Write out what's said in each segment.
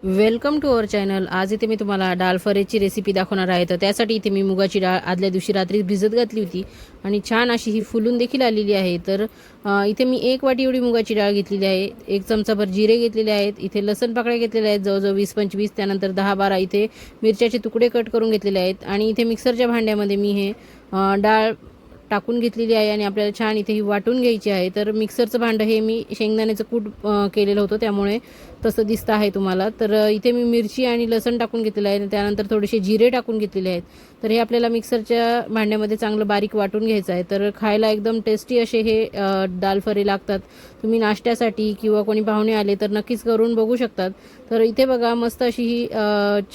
Welcome to our channel. आज इथे मी तुम्हाला डाळ फरेची रेसिपी दाखवणार आहे। तर त्यासाठी इथे मी मुगाची डाळ आदल्या दिवशी रात्री भिजत घातली होती आणि छान अशी ही फुलून देखील आलेली आहे। तर इथे मी 1 वाटी एवढी मुगाची डाळ घेतलेली आहे। 1 चमचाभर जिरे घेतलेले आहेत। इथे लसण पाकळ्या घेतलेल्या आहेत जवळजवळ 20-25, त्यानंतर 10-12 इथे मिरच्याचे तुकडे कट करून घेतलेले आहेत आणि इथे मिक्सरच्या भांड्यामध्ये मी हे डाळ टाकून घेतलेली आहे आणि आपल्याला छान इथे ही वाटून घ्यायची आहे। तर मिक्सरचं भांडं हे मी शेंगदाण्याचं कूट केलेलं होतं, त्यामुळे तसं दिसतं आहे तुम्हाला। तर इथे मी मिरची आणि लसण टाकून घेतलेलं आहे, त्यानंतर थोडेसे जिरे टाकून घेतलेले आहेत। तर हे आपल्याला मिक्सरच्या भांड्यामध्ये चांगलं बारीक वाटून घ्यायचं आहे। तर खायला एकदम टेस्टी असे हे दाल फरे लागतात। तुम्ही नाश्त्यासाठी किंवा कोणी पाहुणे आले तर नक्कीच करून बघू शकतात। तर इथे बघा मस्त अशी ही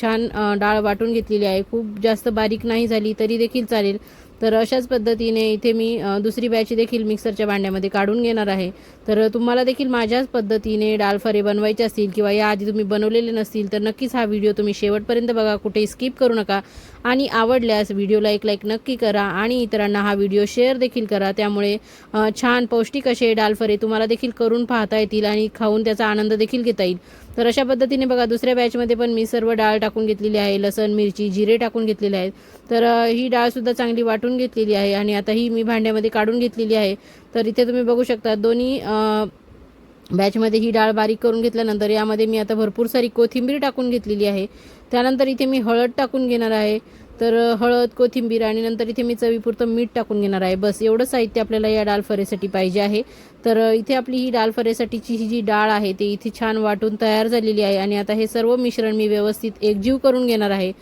छान डाळ वाटून घेतलेली आहे। खूप जास्त बारीक नाही झाली तरी देखील चालेल। तर अशाच पद्धतीने इथे मी दुसरी बॅच देखील मिक्सरच्या भांड्यामध्ये काढून घेणार आहे। तर तुम्हाला देखील माझ्याच पद्धतीने डाळ फरे बनवायचे असतील किंवा याआधी तुम्ही बनवलेले नसतील तर नक्कीच हा व्हिडिओ तुम्ही शेवटपर्यंत बघा, कुठेही स्किप करू नका आणि आवडल्यास व्हिडिओला एक लाईक नक्की करा आणि इतरांना हा व्हिडिओ शेअर देखील करा। त्यामुळे छान पौष्टिक असे डाळ फरे तुम्हाला देखील करून पाहता येतील आणि खाऊन त्याचा आनंद देखील घेता येईल। तर अशा पद्धतीने बघा दुसऱ्या बॅचमध्ये पण मी सर्व डाळ टाकून घेतलेली आहे, लसण मिरची जिरे टाकून घेतलेले आहेत। तर ही डाळसुद्धा चांगली वाटून घेतलेली आहे आणि आता ही मी भांड्यामध्ये काढून घेतलेली आहे। तर इथे तुम्ही बघू शकता दोन्ही बॅचमध्ये ही डाळ बारीक करून घेतल्यानंतर यामध्ये मी आता भरपूर सारी कोथिंबीर टाकून घेतलेली आहे। त्यानंतर इथे मी हळद टाकून घेणार आहे। तर हळद, कोथिंबीर आणि नंतर इथे मी चवीपुरतं मीठ टाकून घेणार आहे। बस एवढं साहित्य आपल्याला या डाळ फरेसाठी पाहिजे आहे। तर इथे आपली ही डाळ फरेसाठीची ही जी डाळ आहे ती इथे छान वाटून तयार झालेली आहे आणि आता हे सर्व मिश्रण मी व्यवस्थित एकजीव करून घेणार आहे।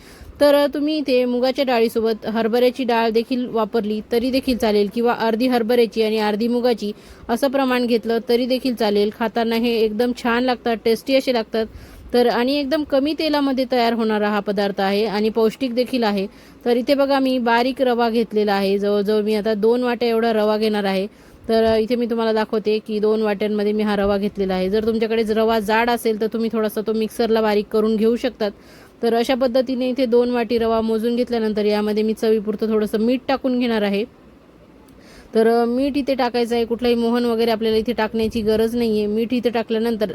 तर तुम्ही इथे मुगाच्या डाळीसोबत हरभऱ्याची डाळ देखील वापरली तरी देखील चालेल किंवा अर्धी हरभऱ्याची आणि अर्धी मुगाची असं प्रमाण घेतलं तरी देखील चालेल। खाताना हे एकदम छान लागतात, टेस्टी असे लागतात। तर आणि एकदम कमी तेलामध्ये तयार होणारा हा पदार्थ आहे आणि पौष्टिक देखील आहे। तर इथे बघा मी बारीक रवा घेतलेला आहे, जवळजवळ मी आता 2 वाट्या एवढा रवा घेणार आहे। तर इथे मी तुम्हाला दाखवते की 2 वाट्यांमध्ये मी हा रवा घेतलेला आहे। जर तुमच्याकडे रवा जाड असेल तर तुम्ही थोडासा तो मिक्सरला बारीक करून घेऊ शकतात। तर अशा पद्धतीने इथे 2 वाटी रवा मोजून घेतल्यानंतर यामध्ये मी चवीपुरतं थोडंसं मीठ टाकून घेणार आहे। तर मीठ इथे टाकायचं आहे, कुठलाही मोहन वगैरे आपल्याला इथे टाकण्याची गरज नाही आहे। मीठ इथे टाकल्यानंतर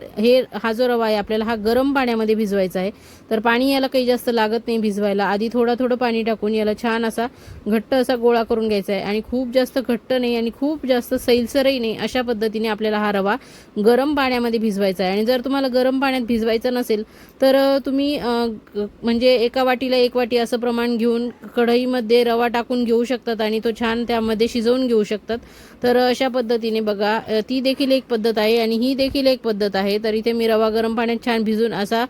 हा जो रवा आहे आपल्याला हा गरम पाण्यामध्ये भिजवायचा आहे। तर पाणी याला काही जास्त लागत नाही भिजवायला। आधी थोडं पाणी टाकून याला छान असा घट्ट असा गोळा करून घ्यायचा आहे आणि खूप जास्त घट्ट नाही आणि खूप जास्त सैलसरही नाही, अशा पद्धतीने आपल्याला हा रवा गरम पाण्यामध्ये भिजवायचा आहे। आणि जर तुम्हाला गरम पाण्यात भिजवायचा नसेल तर तुम्ही म्हणजे एका वाटीला 1 वाटी असं प्रमाण घेऊन कढईमध्ये रवा टाकून घेऊ शकतात आणि तो छान त्यामध्ये शिजवून घेऊ शकतात। तर अशा पद्धतीने बघा ती देखील एक पद्धत आहे आणि ही देखील एक पद्धत आहे। तर इथे मी रवा गरम पाण्यात छान भिजून असा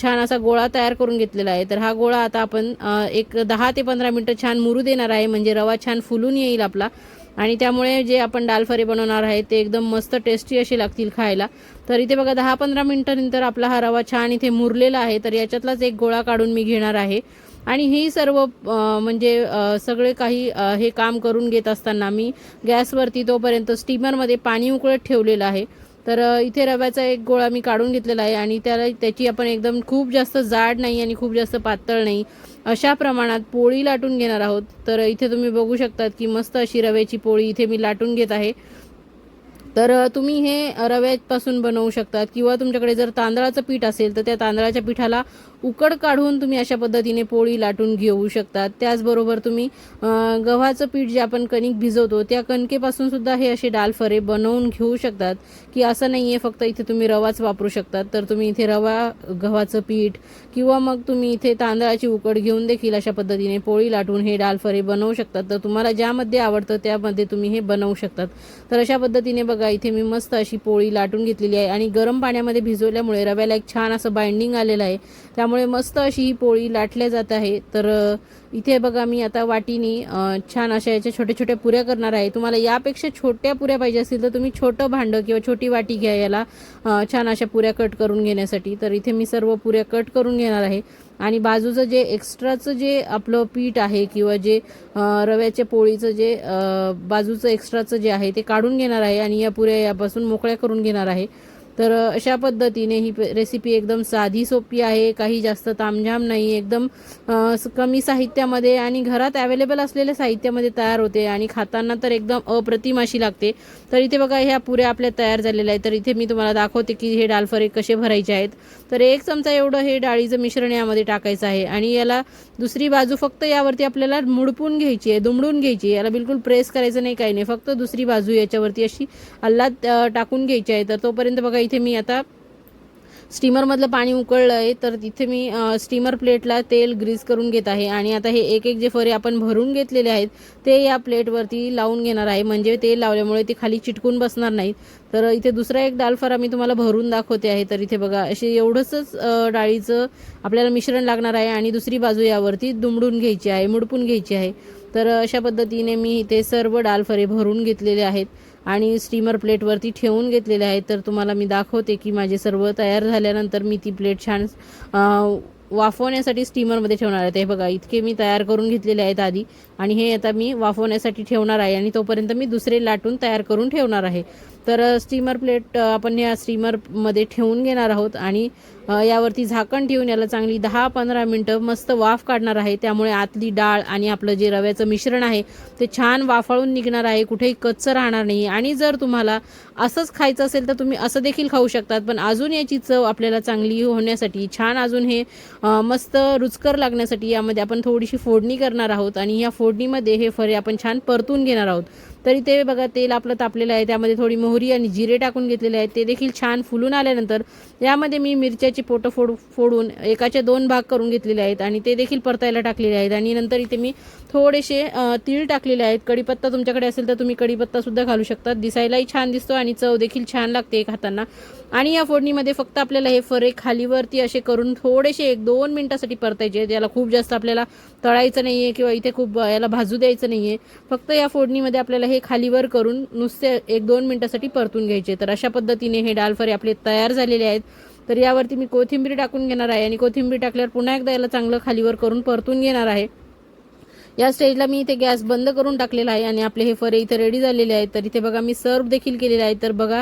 छान असा गोळा तयार करून घेतलेला आहे। तर हा गोळा आता आपण एक 10 ते 15 मिनिटं छान मुरू देणार आहे, म्हणजे रवा छान फुलून येईल आपला आणि त्यामुळे जे आपण डाळ फरे बनवणार आहे ते एकदम मस्त टेस्टी असे लागतील खायला। तर इथे बघा 10-15 मिनिटांनंतर आपला हा रवा छान इथे मुरलेला आहे। तर याच्यातलाच एक गोळा काढून मी घेणार आहे आणि ही सर्व म्हणजे सगळे काही हे काम करून घेत असताना मी गॅसवरती तोपर्यंत स्टीमरमध्ये पाणी उकळत ठेवलेलं आहे। तर इथे रव्याचा एक गोळा मी काढून घेतलेला आहे आणि त्याची आपण एकदम खूप जास्त जाड नाही आणि खूप जास्त पातळ नाही अशा प्रमाणात पोळी लाटून घेणार आहोत। तर इथे तुम्ही बघू शकतात की मस्त अशी रव्याची पोळी इथे मी लाटून घेत आहे। तर तुम्ही हे रव्यापासून बनवू शकतात किंवा तुमच्याकडे जर तांदळाचं पीठ असेल तर त्या तांदळाच्या पिठाला उकड काढून तुम्ही अशा पद्धतीने पोळी लाटून घेऊ शकतात। त्याचबरोबर तुम्ही गव्हाचं पीठ जे आपण कणिक भिजवतो त्या कणकेपासून सुद्धा हे असे डाळ फरे बनवून घेऊ शकतात, की असं नाही आहे फक्त इथे तुम्ही रवाच वापरू शकतात। तर तुम्ही इथे रवा, गव्हाचं पीठ किंवा मग तुम्ही इथे तांदळाची उकड घेऊन देखील अशा पद्धतीने पोळी लाटून हे डाळ फरे बनवू शकतात। तर तुम्हाला ज्यामध्ये आवडतं त्यामध्ये तुम्ही हे बनवू शकतात। तर अशा पद्धतीने बघा इथे मी मस्त अशी पोळी लाटून घेतलेली आहे आणि गरम पाण्यामध्ये भिजवल्यामुळे रव्याला एक छान असं बाइंडिंग आलेलं आहे, त्यामुळे मस्त अशी ही पोळी लाटल्या जात आहे। तर इथे बघा मी आता वाटीनी छान अशा याच्या छोट्या छोट्या पुऱ्या करणार आहे। तुम्हाला यापेक्षा छोट्या पुऱ्या पाहिजे असतील तर तुम्ही छोटं भांडं किंवा छोटी वाटी घ्या याला छान अशा पुऱ्या कट करून घेण्यासाठी। तर इथे मी सर्व पुऱ्या कट करून घेणार आहे आणि बाजूचं जे एक्स्ट्राचं जे आपलं पीठ आहे किंवा जे रव्याच्या पोळीचं जे बाजूचं एक्स्ट्राचं जे आहे ते काढून घेणार आहे आणि या पुऱ्या यापासून मोकळ्या करून घेणार आहे। तर अशा पद्धतीने ही रेसिपी एकदम साधी सोपी आहे, काही जास्त तामझाम नाही, एकदम कमी साहित्यामध्ये आणि घरात अवेलेबल असलेल्या साहित्यामध्ये तयार होते आणि खाताना तर एकदम अप्रतिम अशी लागते. तर इथे बघा ह्या पुऱ्या आपल्या तयार झालेल्या आहेत. तर इथे मी तुम्हाला दाखवते की हे डाळ फ्राय कसे भरायचे आहेत. तर 1 चमचा एवढं हे डाळीचं मिश्रण यामध्ये टाकायचं आहे आणि याला दुसरी बाजू फक्त यावरती आपल्याला मुडपून घ्यायची आहे, दुमडून घ्यायची आहे. याला बिलकुल प्रेस करायचं नाही, काही नाही, फक्त दुसरी बाजू याच्यावरती अशी अल्लात टाकून घ्यायची आहे. तर तोपर्यंत बघा इथे मी आता स्टीमरमधलं पाणी उकळलं आहे. तर तिथे मी स्टीमर प्लेटला तेल ग्रीस करून घेत आहे आणि आता हे एक एक जे फरे आपण भरून घेतलेले आहेत ते या प्लेटवरती लावून घेणार आहे, म्हणजे तेल लावल्यामुळे ते खाली चिटकून बसणार नाहीत. तर इथे दुसरा एक डाळ फरा मी तुम्हाला भरून दाखवते आहे. तर इथे बघा असे एवढंच डाळीचं आपल्याला मिश्रण लागणार आहे आणि दुसरी बाजू यावरती दुमडून घ्यायची आहे, मुडपून घ्यायची आहे. तर अशा पद्धतीने मी इथे सर्व डाळ फरे भरून घेतलेले आहेत आणि स्टीमर प्लेटवरती ठेवून घेतलेले आहेत. तर तुम्हाला मी दाखवते की माझे सर्व तयार झाल्यानंतर मी ती प्लेट छान वाफवण्यासाठी स्टीमरमध्ये ठेवणार आहे. हे बघा इतके मी तयार करून घेतलेले आहेत आधी आणि हे आता मी वाफवण्यासाठी ठेवणार आहे आणि तोपर्यंत मी दुसरे लाटून तयार करून ठेवणार आहे. तर स्टीमर प्लेट आपण या स्टीमरमध्ये ठेवून घेणार आहोत आणि यावरती झाकण ठेवून याला चांगली 10-15 मिनटं मस्त वाफ काढणार आहे. त्यामुळे आतली डाळ आणि आपलं जे रव्याचं मिश्रण आहे ते छान वाफाळून निघणार आहे, कुठेही कच्चं राहणार नाही. आणि जर तुम्हाला असंच खायचं असेल तर तुम्ही असं देखील खाऊ शकतात, पण अजून याची चव आपल्याला चांगली होण्यासाठी, छान अजून हे मस्त रुचकर लागण्यासाठी यामध्ये आपण थोडीशी फोडणी करणार आहोत आणि या फोडणीमध्ये हे फरे आपण छान परतून घेणार आहोत. तरी ते बघा तेल आपलं तापलेलं आहे, त्यामध्ये थोडी मोहरी आणि जिरे टाकून घेतलेले आहेत. ते देखील छान फुलून आल्यानंतर यामध्ये मी मिरच्याची पोटं फोडून एकाचे 2 भाग करून घेतलेले आहेत आणि ते देखील परतायला टाकलेले आहेत. आणि नंतर इथे मी थोडेसे तीळ टाकलेले आहेत. कढीपत्ता तुमच्याकडे असेल तर तुम्ही कढीपत्तासुद्धा घालू शकतात, दिसायलाही छान दिसतो आणि चव देखील छान लागते खाताना. आणि या फोडणीमध्ये फक्त आपल्याला हे फरे खालीवरती असे करून थोडेसे 1-2 मिनटासाठी परतायचे आहेत. याला खूप जास्त आपल्याला तळायचं नाही आहे किंवा इथे खूप याला भाजू द्यायचं नाही आहे. फक्त या फोडणीमध्ये आपल्याला हे खालीवर करून नुसते 1-2 मिनटासाठी परतून घ्यायचे. तर अशा पद्धतीने हे डाळ फरे आपले तयार झालेले आहेत. तर यावरती मी कोथिंबीर टाकून घेणार आहे आणि कोथिंबीर टाकल्यावर पुन्हा एकदा याला चांगलं खालीवर करून परतून घेणार आहे. या स्टेजला मी इथे गॅस बंद करून टाकलेला आहे आणि आपले हे फरे इथे रेडी झालेले आहेत. तर इथे बघा मी सर्व देखील केलेले आहे. तर बघा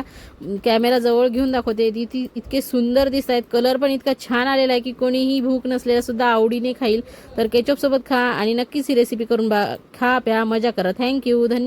कॅमेरा जवळ घेऊन दाखवते, इतके सुंदर दिसत आहेत, कलर पण इतका छान आलेला आहे की कोणीही भूक नसलेला सुद्धा आवडीने खाईल. तर केचपसोबत खा आणि नक्कीच ही रेसिपी करून खा, प्या, मजा करा. थँक्यू, धन्यवाद.